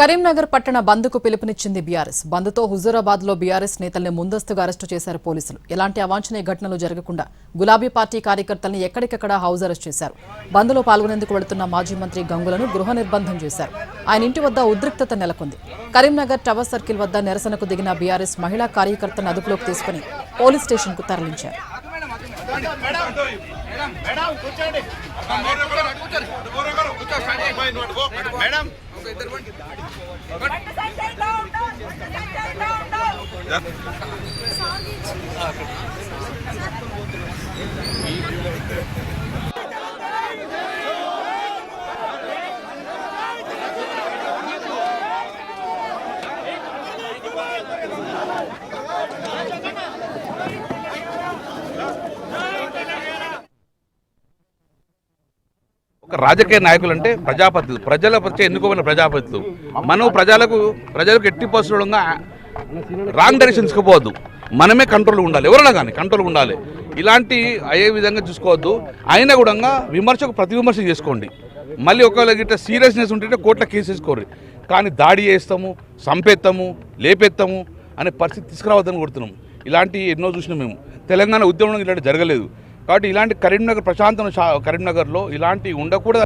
కరీంనగర్ పట్టణ బంద్కు పిలుపునిచ్చింది బీఆర్ఎస్. బంద్తో హుజూరాబాద్లో బీఆర్ఎస్ నేతల్ని ముందస్తుగా అరెస్టు చేశారు పోలీసులు. ఎలాంటి అవాంఛనీయ ఘటనలు జరగకుండా గులాబీ పార్టీ కార్యకర్తల్ని ఎక్కడికక్కడ హౌస్ అరెస్ట్ చేశారు. బంద్లో పాల్గొనేందుకు వెళుతున్న మాజీ మంత్రి గంగులను గృహ నిర్బంధం చేశారు. ఆయన ఇంటి వద్ద ఉద్రిక్తత నెలకొంది. కరీంనగర్ టవర్ సర్కిల్ వద్ద నిరసనకు దిగిన బీఆర్ఎస్ మహిళా కార్యకర్తలను అదుపులోకి తీసుకుని పోలీస్ స్టేషన్కు తరలించారు. రాజకీయ నాయకులు అంటే ప్రజాపతులు, ప్రజల వచ్చే ఎన్నుకోబడిన ప్రజాపతులు. మనం ప్రజలకు ఎట్టి పరిస్థితుల్లో రాంగ్ డైరెక్షన్ తీసుకోవద్దు. మనమే కంట్రోల్ ఉండాలి, ఎవరైనా కానీ కంట్రోల్ ఉండాలి. ఇలాంటి అయ్యే విధంగా చూసుకోవద్దు. అయినా కూడా విమర్శకు ప్రతి విమర్శ చేసుకోండి. మళ్ళీ ఒకవేళ గిట్ట సీరియస్నెస్ ఉంటే కోర్టులో కేసు వేసుకోరు. కానీ దాడి చేస్తాము, చంపేస్తాము, లేపెత్తాము అనే పరిస్థితి తీసుకురావద్దని కొడుతున్నాము. ఇలాంటి ఎన్నో చూసినాం మేము. తెలంగాణ ఉద్యమంలో ఇలాంటి జరగలేదు. కాబట్టి ఇలాంటి కరీంనగర్ ప్రశాంతమైన కరీంనగర్లో ఇలాంటి ఉండకూడదు.